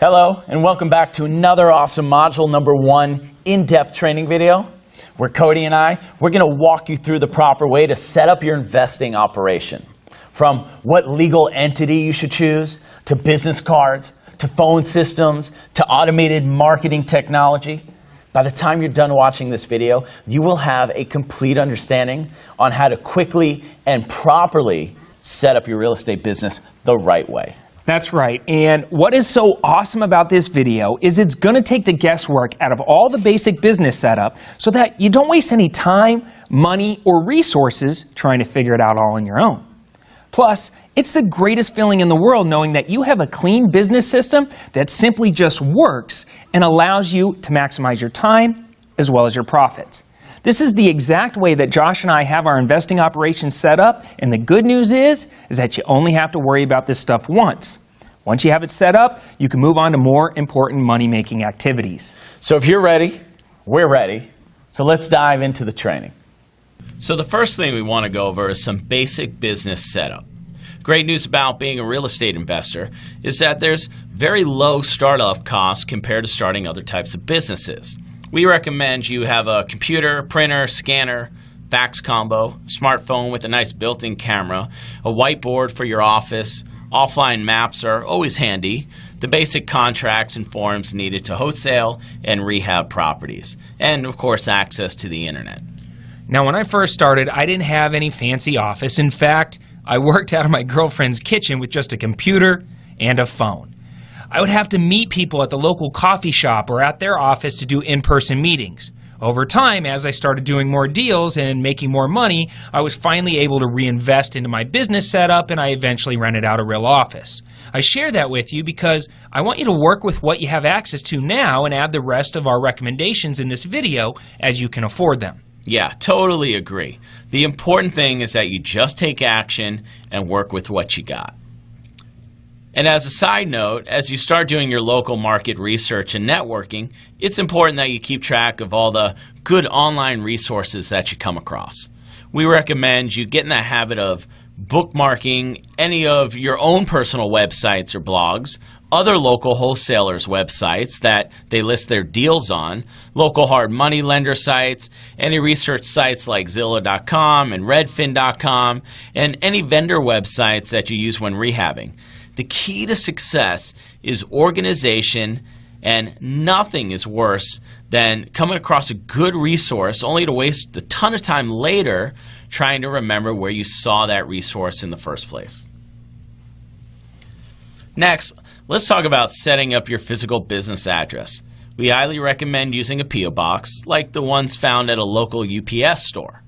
Hello, and welcome back to another awesome module number 1 in-depth training video, where Cody and we're going to walk you through the proper way to set up your investing operation. From what legal entity you should choose, to business cards, to phone systems, to automated marketing technology. By the time you're done watching this video, you will have a complete understanding on how to quickly and properly set up your real estate business the right way. That's right, and what is so awesome about this video is it's going to take the guesswork out of all the basic business setup so that you don't waste any time, money, or resources trying to figure it out all on your own. Plus, it's the greatest feeling in the world knowing that you have a clean business system that simply just works and allows you to maximize your time as well as your profits. This is the exact way that Josh and I have our investing operations set up, and the good news is that you only have to worry about this stuff once. Once you have it set up, you can move on to more important money-making activities. So if you're ready, we're ready. So let's dive into the training. So the first thing we want to go over is some basic business setup. Great news about being a real estate investor is that there's very low startup costs compared to starting other types of businesses. We recommend you have a computer, printer, scanner, fax combo, smartphone with a nice built-in camera, a whiteboard for your office. Offline maps are always handy, the basic contracts and forms needed to wholesale and rehab properties, and of course access to the internet. Now, when I first started, I didn't have any fancy office. In fact, I worked out of my girlfriend's kitchen with just a computer and a phone. I would have to meet people at the local coffee shop or at their office to do in-person meetings. Over time, as I started doing more deals and making more money, I was finally able to reinvest into my business setup, and I eventually rented out a real office. I share that with you because I want you to work with what you have access to now and add the rest of our recommendations in this video as you can afford them. Yeah, totally agree. The important thing is that you just take action and work with what you got. And as a side note, as you start doing your local market research and networking, it's important that you keep track of all the good online resources that you come across. We recommend you get in the habit of bookmarking any of your own personal websites or blogs, other local wholesalers' websites that they list their deals on, local hard money lender sites, any research sites like Zillow.com and Redfin.com, and any vendor websites that you use when rehabbing. The key to success is organization, and nothing is worse than coming across a good resource only to waste a ton of time later trying to remember where you saw that resource in the first place. Next, let's talk about setting up your physical business address. We highly recommend using a P.O. box like the ones found at a local UPS store.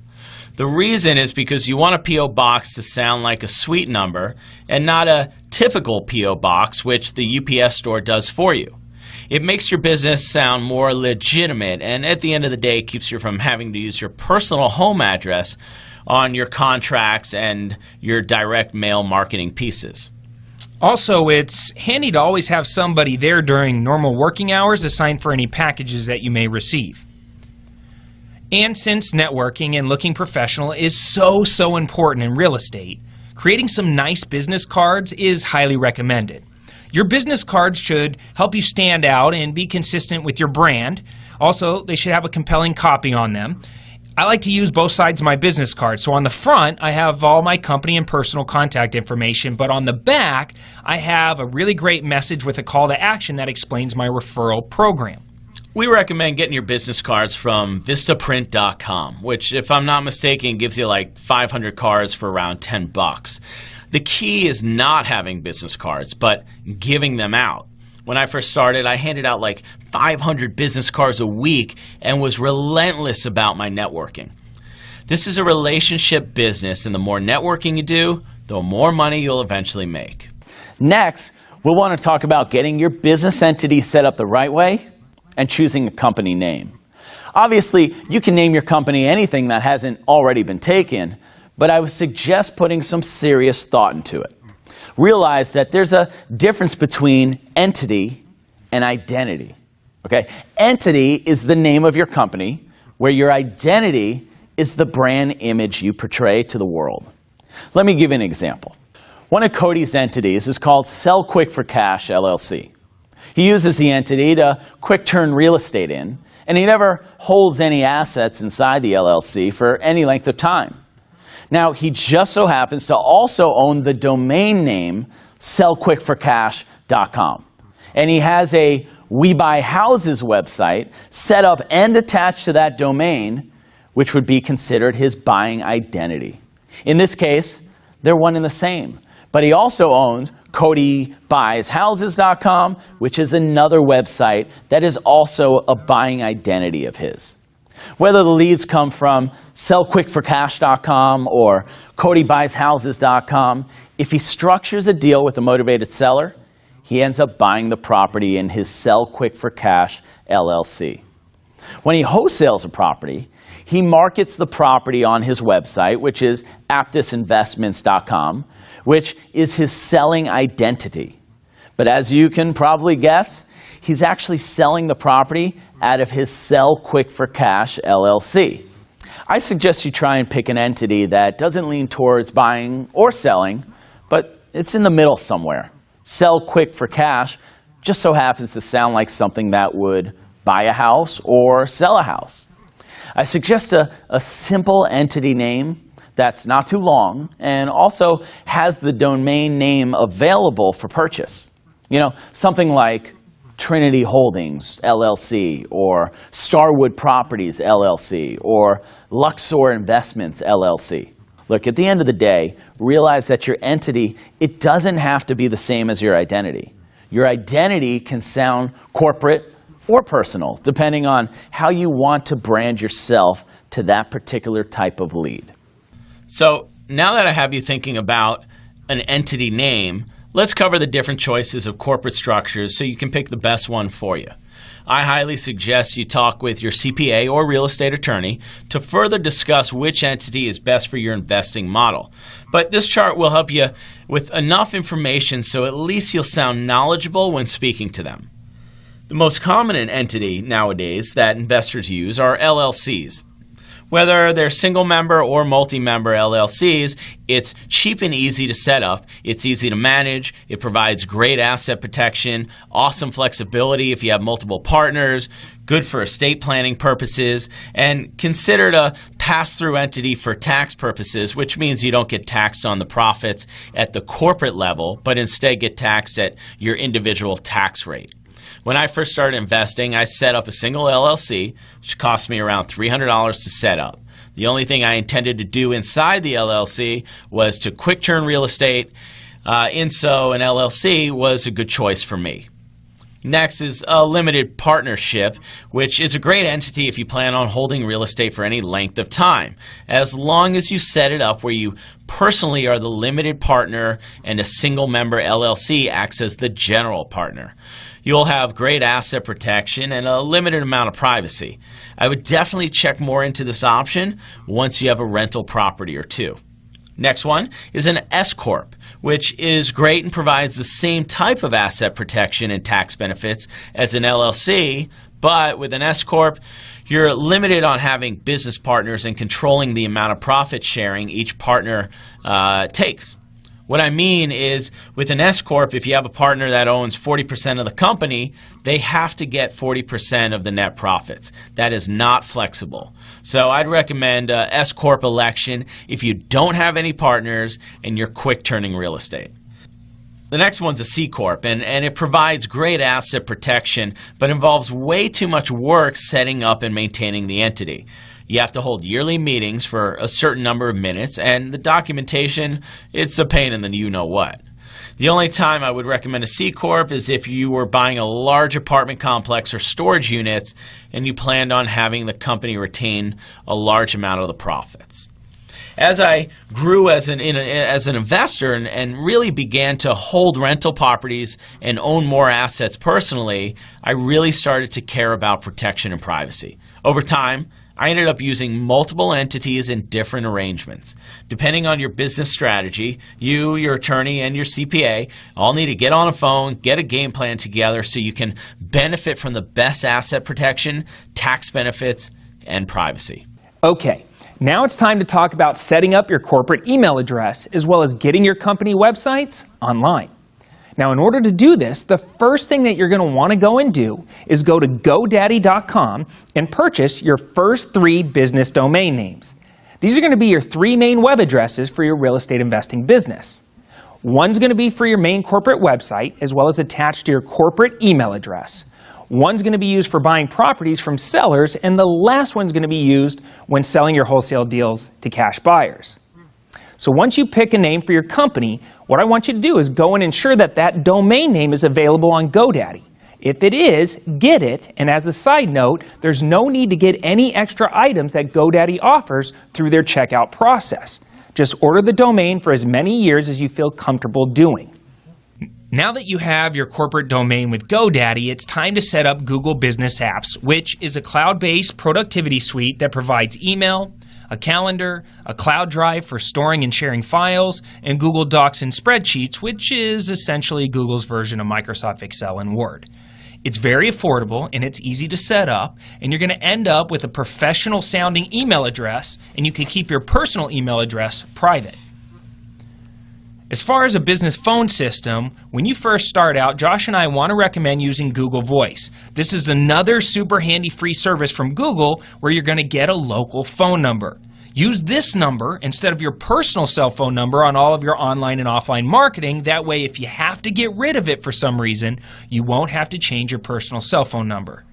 The reason is because you want a P.O. box to sound like a suite number and not a typical P.O. box, which the UPS store does for you. It makes your business sound more legitimate, and at the end of the day, keeps you from having to use your personal home address on your contracts and your direct mail marketing pieces. Also, it's handy to always have somebody there during normal working hours assigned for any packages that you may receive. And since networking and looking professional is so important in real estate, creating some nice business cards is highly recommended. Your business cards should help you stand out and be consistent with your brand. Also, they should have a compelling copy on them. I like to use both sides of my business card. So on the front, I have all my company and personal contact information, but on the back, I have a really great message with a call to action that explains my referral program. We recommend getting your business cards from Vistaprint.com, which, if I'm not mistaken, gives you like 500 cards for around $10. The key is not having business cards, but giving them out. When I first started, I handed out like 500 business cards a week and was relentless about my networking. This is a relationship business, and the more networking you do, the more money you'll eventually make. Next, we'll want to talk about getting your business entity set up the right way and choosing a company name. Obviously, you can name your company anything that hasn't already been taken, but I would suggest putting some serious thought into it. Realize that there's a difference between entity and identity. Okay? Entity is the name of your company, where your identity is the brand image you portray to the world. Let me give you an example. One of Cody's entities is called Sell Quick for Cash, LLC. He uses the entity to quick turn real estate in, and he never holds any assets inside the LLC for any length of time. Now, he just so happens to also own the domain name sellquickforcash.com. And he has a We Buy Houses website set up and attached to that domain, which would be considered his buying identity. In this case, they're one and the same. But he also owns CodyBuysHouses.com, which is another website that is also a buying identity of his. Whether the leads come from sellquickforcash.com or CodyBuysHouses.com, if he structures a deal with a motivated seller, he ends up buying the property in his Sell Quick for Cash LLC. When he wholesales a property, he markets the property on his website, which is aptusinvestments.com, which is his selling identity. But as you can probably guess, he's actually selling the property out of his Sell Quick for Cash LLC. I suggest you try and pick an entity that doesn't lean towards buying or selling, but it's in the middle somewhere. Sell Quick for Cash just so happens to sound like something that would buy a house or sell a house. I suggest a simple entity name that's not too long and also has the domain name available for purchase. You know, something like Trinity Holdings, LLC, or Starwood Properties, LLC, or Luxor Investments, LLC. Look, at the end of the day, realize that your entity, it doesn't have to be the same as your identity. Your identity can sound corporate or personal, depending on how you want to brand yourself to that particular type of lead. So now that I have you thinking about an entity name, let's cover the different choices of corporate structures so you can pick the best one for you. I highly suggest you talk with your CPA or real estate attorney to further discuss which entity is best for your investing model. But this chart will help you with enough information so at least you'll sound knowledgeable when speaking to them. The most common entity nowadays that investors use are LLCs. Whether they're single-member or multi-member LLCs, it's cheap and easy to set up. It's easy to manage. It provides great asset protection, awesome flexibility if you have multiple partners, good for estate planning purposes, and considered a pass-through entity for tax purposes, which means you don't get taxed on the profits at the corporate level, but instead get taxed at your individual tax rate. When I first started investing, I set up a single LLC, which cost me around $300 to set up. The only thing I intended to do inside the LLC was to quick turn real estate, and so an LLC was a good choice for me. Next is a limited partnership, which is a great entity if you plan on holding real estate for any length of time, as long as you set it up where you personally are the limited partner and a single member LLC acts as the general partner. You'll have great asset protection and a limited amount of privacy. I would definitely check more into this option once you have a rental property or two. Next one is an S-Corp, which is great and provides the same type of asset protection and tax benefits as an LLC, but with an S-Corp, you're limited on having business partners and controlling the amount of profit sharing each partner takes. What I mean is, with an S-Corp, if you have a partner that owns 40% of the company, they have to get 40% of the net profits. That is not flexible. So I'd recommend a S-Corp election if you don't have any partners and you're quick turning real estate. The next one's a C-Corp, and it provides great asset protection, but involves way too much work setting up and maintaining the entity. You have to hold yearly meetings for a certain number of minutes, and the documentation, it's a pain in the you-know-what. The only time I would recommend a C-Corp is if you were buying a large apartment complex or storage units and you planned on having the company retain a large amount of the profits. As I grew as an investor and really began to hold rental properties and own more assets personally, I really started to care about protection and privacy. Over time, I ended up using multiple entities in different arrangements. Depending on your business strategy, you, your attorney, and your CPA all need to get on a phone, get a game plan together so you can benefit from the best asset protection, tax benefits, and privacy. Okay, now it's time to talk about setting up your corporate email address as well as getting your company websites online. Now, in order to do this, the first thing that you're going to want to go and do is go to GoDaddy.com and purchase your first 3 business domain names. These are going to be your 3 main web addresses for your real estate investing business. One's going to be for your main corporate website, as well as attached to your corporate email address. One's going to be used for buying properties from sellers, and the last one's going to be used when selling your wholesale deals to cash buyers. So once you pick a name for your company, what I want you to do is go and ensure that that domain name is available on GoDaddy. If it is, get it, and as a side note, there's no need to get any extra items that GoDaddy offers through their checkout process. Just order the domain for as many years as you feel comfortable doing. Now that you have your corporate domain with GoDaddy, it's time to set up Google Business Apps, which is a cloud-based productivity suite that provides email, a calendar, a cloud drive for storing and sharing files, and Google Docs and spreadsheets, which is essentially Google's version of Microsoft Excel and Word. It's very affordable and it's easy to set up, and you're going to end up with a professional sounding email address, and you can keep your personal email address private. As far as a business phone system, when you first start out, Josh and I want to recommend using Google Voice. This is another super handy free service from Google where you're going to get a local phone number. Use this number instead of your personal cell phone number on all of your online and offline marketing. That way, if you have to get rid of it for some reason, you won't have to change your personal cell phone number.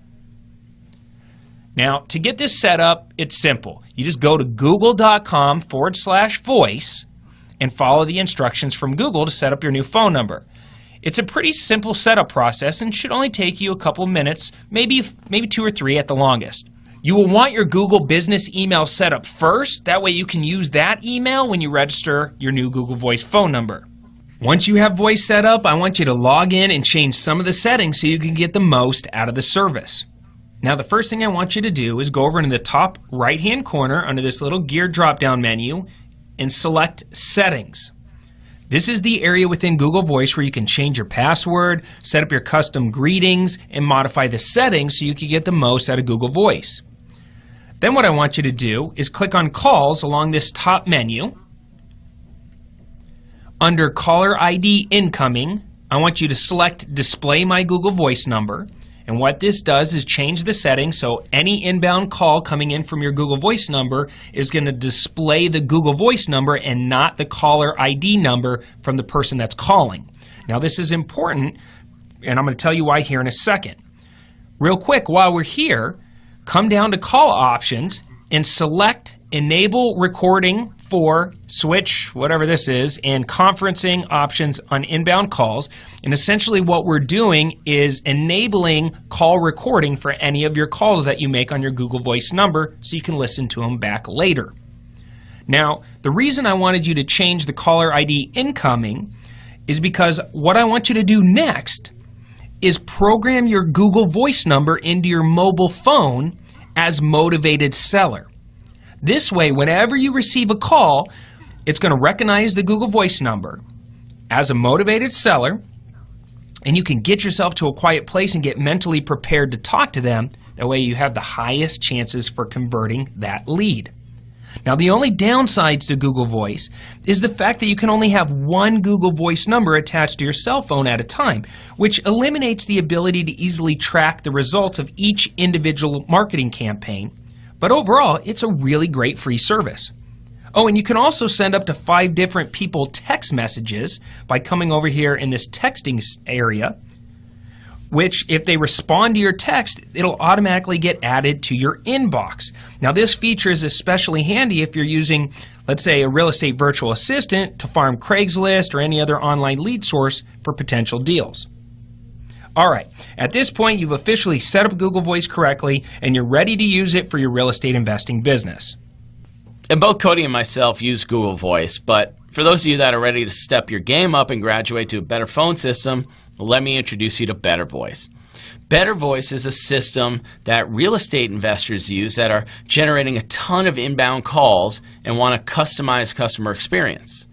Now, to get this set up, it's simple. You just go to google.com/voice and follow the instructions from Google to set up your new phone number. It's a pretty simple setup process and should only take you a couple minutes, maybe 2 or 3 at the longest. You will want your Google Business email set up first. That way you can use that email when you register your new Google Voice phone number. Once you have Voice set up, I want you to log in and change some of the settings so you can get the most out of the service. Now, the first thing I want you to do is go over into the top right-hand corner under this little gear drop-down menu and select Settings. This is the area within Google Voice where you can change your password, set up your custom greetings, and modify the settings so you can get the most out of Google Voice. Then what I want you to do is click on Calls along this top menu. Under Caller ID Incoming, I want you to select Display My Google Voice Number. And what this does is change the settings so any inbound call coming in from your Google Voice number is going to display the Google Voice number and not the caller ID number from the person that's calling. Now, this is important, and I'm going to tell you why here in a second. Real quick, while we're here, come down to Call Options and select Enable Recording for Switch, whatever this is, and Conferencing Options on Inbound Calls. And essentially what we're doing is enabling call recording for any of your calls that you make on your Google Voice number so you can listen to them back later. Now, the reason I wanted you to change the caller ID incoming is because what I want you to do next is program your Google Voice number into your mobile phone as Motivated Seller. This way, whenever you receive a call, it's going to recognize the Google Voice number as a motivated seller, and you can get yourself to a quiet place and get mentally prepared to talk to them. That way you have the highest chances for converting that lead. Now, the only downsides to Google Voice is the fact that you can only have one Google Voice number attached to your cell phone at a time, which eliminates the ability to easily track the results of each individual marketing campaign. But overall, it's a really great free service. Oh, and you can also send up to 5 different people text messages by coming over here in this texting area, which if they respond to your text, it'll automatically get added to your inbox. Now, this feature is especially handy if you're using, let's say, a real estate virtual assistant to farm Craigslist or any other online lead source for potential deals. All right, at this point, you've officially set up Google Voice correctly, and you're ready to use it for your real estate investing business. And both Cody and myself use Google Voice, but for those of you that are ready to step your game up and graduate to a better phone system, let me introduce you to Better Voice. Better Voice is a system that real estate investors use that are generating a ton of inbound calls and want a customized customer experience.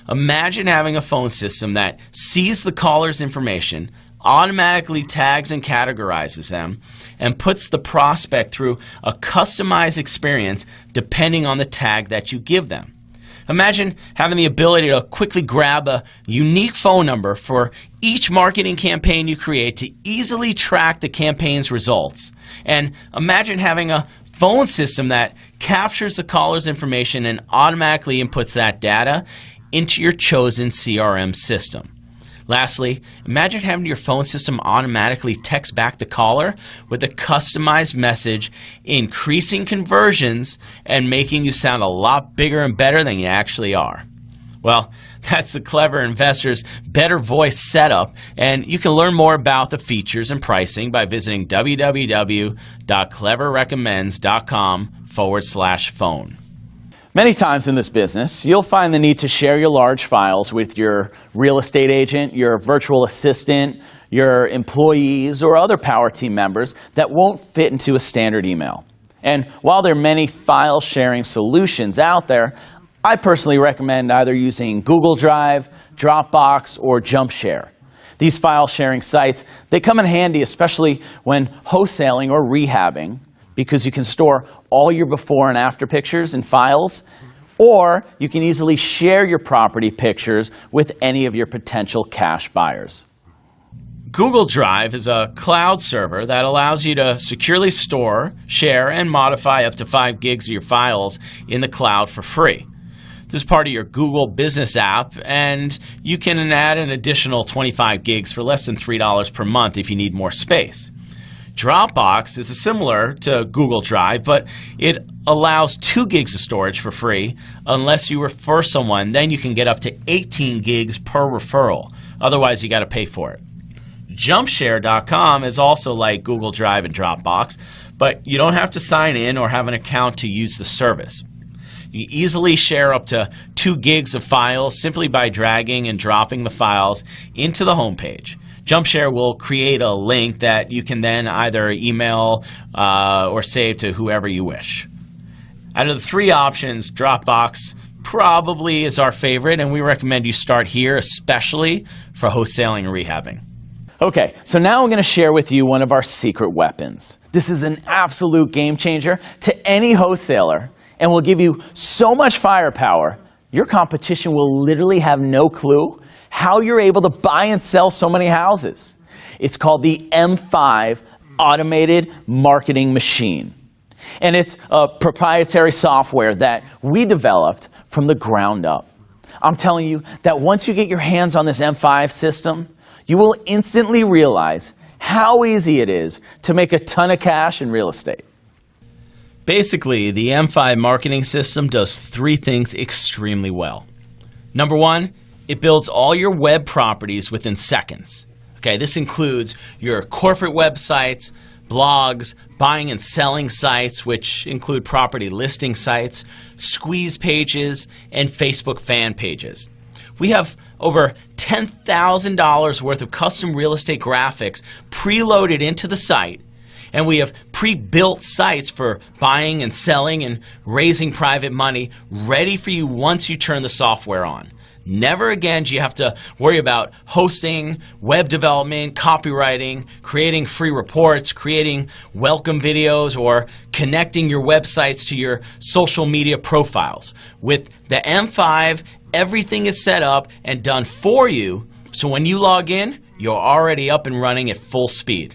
Imagine having a phone system that sees the caller's information, automatically tags and categorizes them, and puts the prospect through a customized experience depending on the tag that you give them. Imagine having the ability to quickly grab a unique phone number for each marketing campaign you create to easily track the campaign's results. And imagine having a phone system that captures the caller's information and automatically inputs that data into your chosen CRM system. Lastly, imagine having your phone system automatically text back the caller with a customized message, increasing conversions and making you sound a lot bigger and better than you actually are. Well, that's the Clever Investor's Better Voice setup, and you can learn more about the features and pricing by visiting www.cleverrecommends.com/phone. Many times in this business, you'll find the need to share your large files with your real estate agent, your virtual assistant, your employees, or other Power Team members that won't fit into a standard email. And while there are many file sharing solutions out there, I personally recommend either using Google Drive, Dropbox, or JumpShare. These file sharing sites, they come in handy especially when wholesaling or rehabbing, because you can store all your before and after pictures in files, or you can easily share your property pictures with any of your potential cash buyers. Google Drive is a cloud server that allows you to securely store, share, and modify up to 5 gigs of your files in the cloud for free. This is part of your Google Business app, and you can add an additional 25 gigs for less than $3 per month if you need more space. Dropbox is similar to Google Drive, but it allows 2 gigs of storage for free unless you refer someone. Then you can get up to 18 gigs per referral. Otherwise, you got to pay for it. JumpShare.com is also like Google Drive and Dropbox, but you don't have to sign in or have an account to use the service. You easily share up to 2 gigs of files simply by dragging and dropping the files into the homepage. JumpShare will create a link that you can then either email or save to whoever you wish. Out of the 3 options, Dropbox probably is our favorite, and we recommend you start here, especially for wholesaling and rehabbing. Okay, so now I'm going to share with you one of our secret weapons. This is an absolute game changer to any wholesaler and will give you so much firepower, your competition will literally have no clue how you're able to buy and sell so many houses. It's called the M5 Automated Marketing Machine. And it's a proprietary software that we developed from the ground up. I'm telling you that once you get your hands on this M5 system, you will instantly realize how easy it is to make a ton of cash in real estate. Basically, the M5 marketing system does 3 things extremely well. Number 1, it builds all your web properties within seconds. Okay, this includes your corporate websites, blogs, buying and selling sites, which include property listing sites, squeeze pages, and Facebook fan pages. We have over $10,000 worth of custom real estate graphics preloaded into the site, and we have pre-built sites for buying and selling and raising private money ready for you once you turn the software on. Never again do you have to worry about hosting, web development, copywriting, creating free reports, creating welcome videos, or connecting your websites to your social media profiles. With the M5, everything is set up and done for you, so when you log in, you're already up and running at full speed.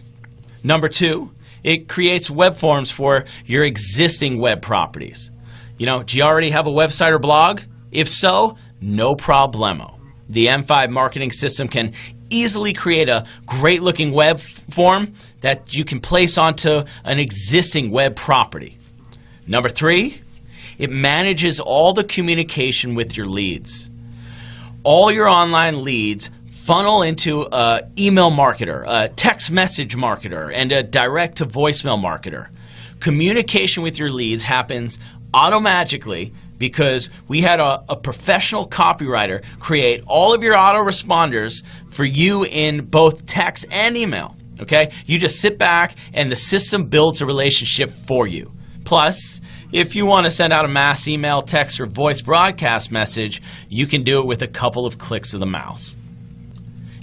Number 2, it creates web forms for your existing web properties. Do you already have a website or blog? If so, no problemo. The M5 marketing system can easily create a great looking web form that you can place onto an existing web property. Number 3, it manages all the communication with your leads. All your online leads funnel into an email marketer, a text message marketer, and a direct to voicemail marketer. Communication with your leads happens automagically because we had a professional copywriter create all of your autoresponders for you in both text and email. Okay? You just sit back and the system builds a relationship for you. Plus, if you want to send out a mass email, text, or voice broadcast message, you can do it with a couple of clicks of the mouse.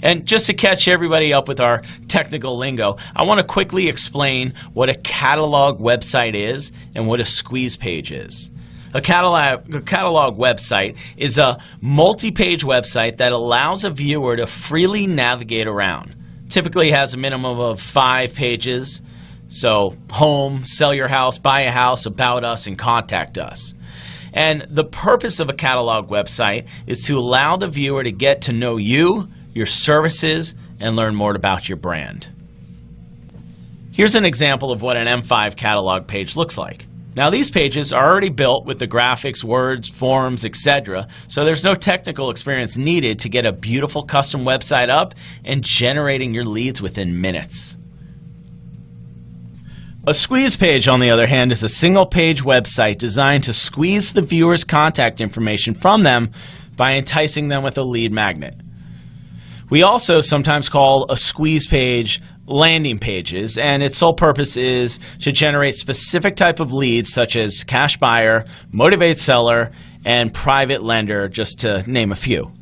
And just to catch everybody up with our technical lingo, I want to quickly explain what a catalog website is and what a squeeze page is. A catalog website is a multi-page website that allows a viewer to freely navigate around. Typically has a minimum of 5 pages, so home, sell your house, buy a house, about us, and contact us. And the purpose of a catalog website is to allow the viewer to get to know you, your services, and learn more about your brand. Here's an example of what an M5 catalog page looks like. Now these pages are already built with the graphics, words, forms, etc. So there's no technical experience needed to get a beautiful custom website up and generating your leads within minutes. A squeeze page, on the other hand, is a single-page website designed to squeeze the viewer's contact information from them by enticing them with a lead magnet. We also sometimes call a squeeze page landing pages, and its sole purpose is to generate specific type of leads such as cash buyer, motivated seller, and private lender, just to name a few.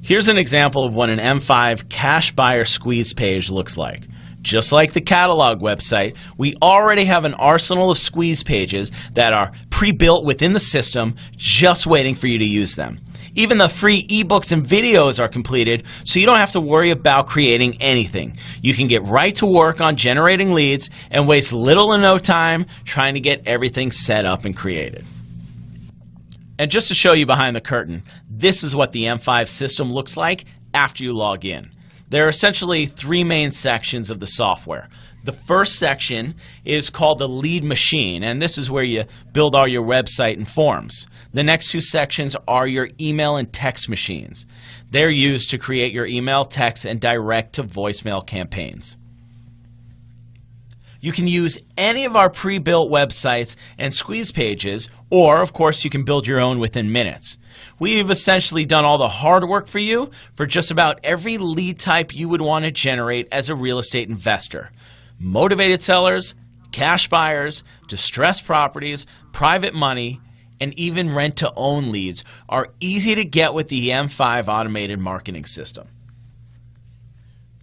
Here's an example of what an M5 cash buyer squeeze page looks like. Just like the catalog website, we already have an arsenal of squeeze pages that are pre-built within the system, just waiting for you to use them. Even the free ebooks and videos are completed, so you don't have to worry about creating anything. You can get right to work on generating leads and waste little or no time trying to get everything set up and created. And just to show you behind the curtain, this is what the M5 system looks like after you log in. There are essentially 3 main sections of the software. The first section is called the lead machine, and this is where you build all your website and forms. The next 2 sections are your email and text machines. They're used to create your email, text, and direct to voicemail campaigns. You can use any of our pre-built websites and squeeze pages, or of course you can build your own within minutes. We've essentially done all the hard work for you for just about every lead type you would want to generate as a real estate investor. Motivated sellers, cash buyers, distressed properties, private money, and even rent-to-own leads are easy to get with the M5 automated marketing system.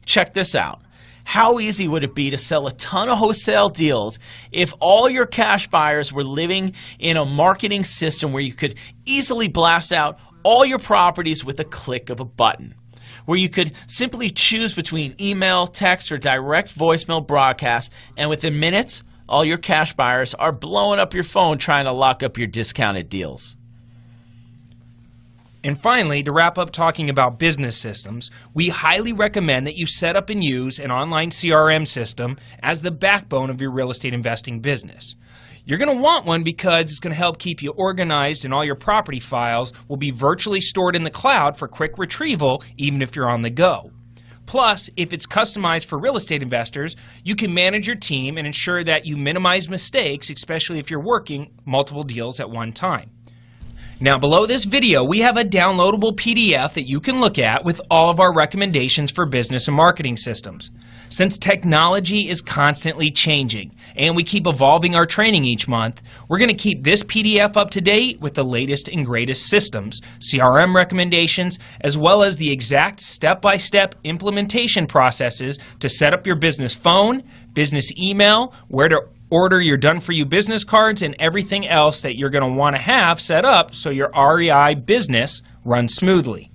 Check this out. How easy would it be to sell a ton of wholesale deals if all your cash buyers were living in a marketing system where you could easily blast out all your properties with a click of a button, where you could simply choose between email, text, or direct voicemail broadcast, and within minutes, all your cash buyers are blowing up your phone trying to lock up your discounted deals. And finally, to wrap up talking about business systems, we highly recommend that you set up and use an online CRM system as the backbone of your real estate investing business. You're going to want one because it's going to help keep you organized, and all your property files will be virtually stored in the cloud for quick retrieval even if you're on the go. Plus, if it's customized for real estate investors, you can manage your team and ensure that you minimize mistakes, especially if you're working multiple deals at one time. Now, below this video, we have a downloadable PDF that you can look at with all of our recommendations for business and marketing systems. Since technology is constantly changing and we keep evolving our training each month, we're going to keep this PDF up to date with the latest and greatest systems, CRM recommendations, as well as the exact step-by-step implementation processes to set up your business phone, business email, where to order your done-for-you business cards, and everything else that you're going to want to have set up so your REI business runs smoothly.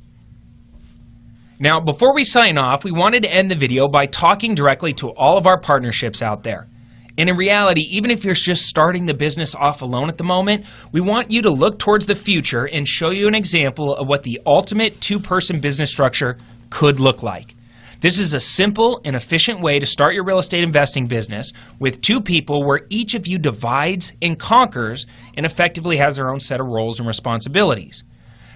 Now, before we sign off, we wanted to end the video by talking directly to all of our partnerships out there. And in reality, even if you're just starting the business off alone at the moment, we want you to look towards the future and show you an example of what the ultimate 2-person business structure could look like. This is a simple and efficient way to start your real estate investing business with 2 people where each of you divides and conquers and effectively has their own set of roles and responsibilities.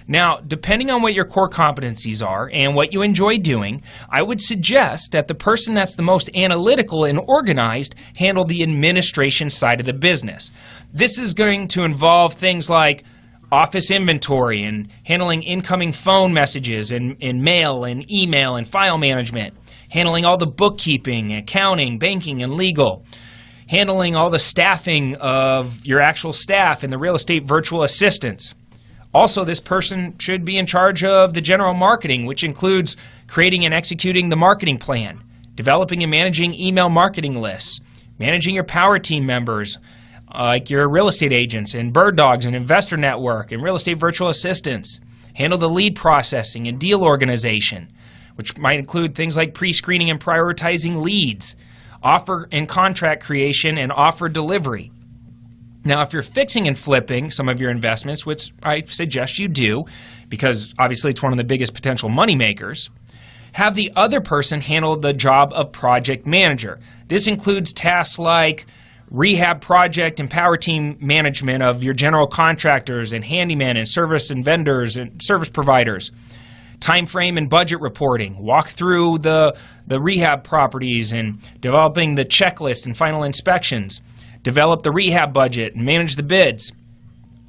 Now, depending on what your core competencies are and what you enjoy doing, I would suggest that the person that's the most analytical and organized handle the administration side of the business. This is going to involve things like office inventory and handling incoming phone messages and mail and email and file management, handling all the bookkeeping, accounting, banking, and legal, handling all the staffing of your actual staff and the real estate virtual assistants. Also, this person should be in charge of the general marketing, which includes creating and executing the marketing plan, developing and managing email marketing lists, managing your power team members, like your real estate agents and Bird Dogs and Investor Network and real estate virtual assistants. Handle the lead processing and deal organization, which might include things like pre-screening and prioritizing leads, offer and contract creation, and offer delivery. Now, if you're fixing and flipping some of your investments, which I suggest you do, because obviously it's one of the biggest potential money makers, have the other person handle the job of project manager. This includes tasks like rehab project and power team management of your general contractors and handyman and service and vendors and service providers, time frame and budget reporting, walk through the rehab properties and developing the checklist and final inspections, develop the rehab budget and manage the bids.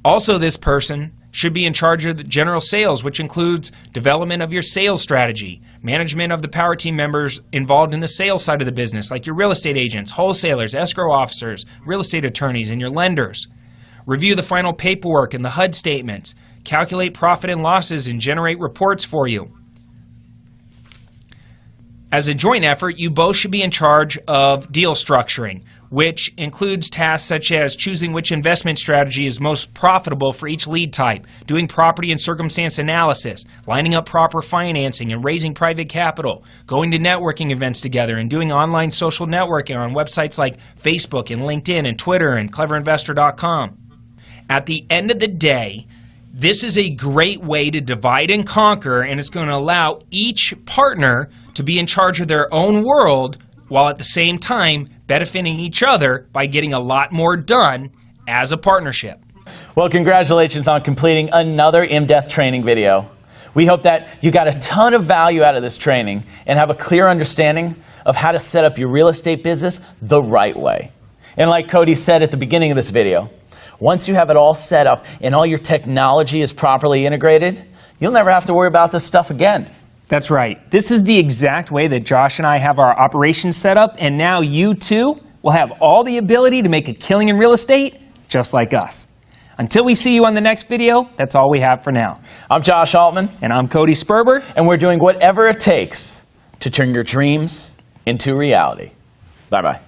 Also, this person should be in charge of the general sales, which includes development of your sales strategy, management of the power team members involved in the sales side of the business, like your real estate agents, wholesalers, escrow officers, real estate attorneys, and your lenders. Review the final paperwork and the HUD statements, calculate profit and losses, and generate reports for you. As a joint effort, you both should be in charge of deal structuring, which includes tasks such as choosing which investment strategy is most profitable for each lead type, doing property and circumstance analysis, lining up proper financing and raising private capital, going to networking events together, and doing online social networking on websites like Facebook and LinkedIn and Twitter and cleverinvestor.com. At the end of the day, this is a great way to divide and conquer, and it's going to allow each partner to be in charge of their own world while at the same time benefiting each other by getting a lot more done as a partnership. Well, congratulations on completing another in-depth training video. We hope that you got a ton of value out of this training and have a clear understanding of how to set up your real estate business the right way. And like Cody said at the beginning of this video, once you have it all set up and all your technology is properly integrated, you'll never have to worry about this stuff again. That's right. This is the exact way that Josh and I have our operations set up, and now you too will have all the ability to make a killing in real estate just like us. Until we see you on the next video, that's all we have for now. I'm Josh Altman. And I'm Cody Sperber. And we're doing whatever it takes to turn your dreams into reality. Bye-bye.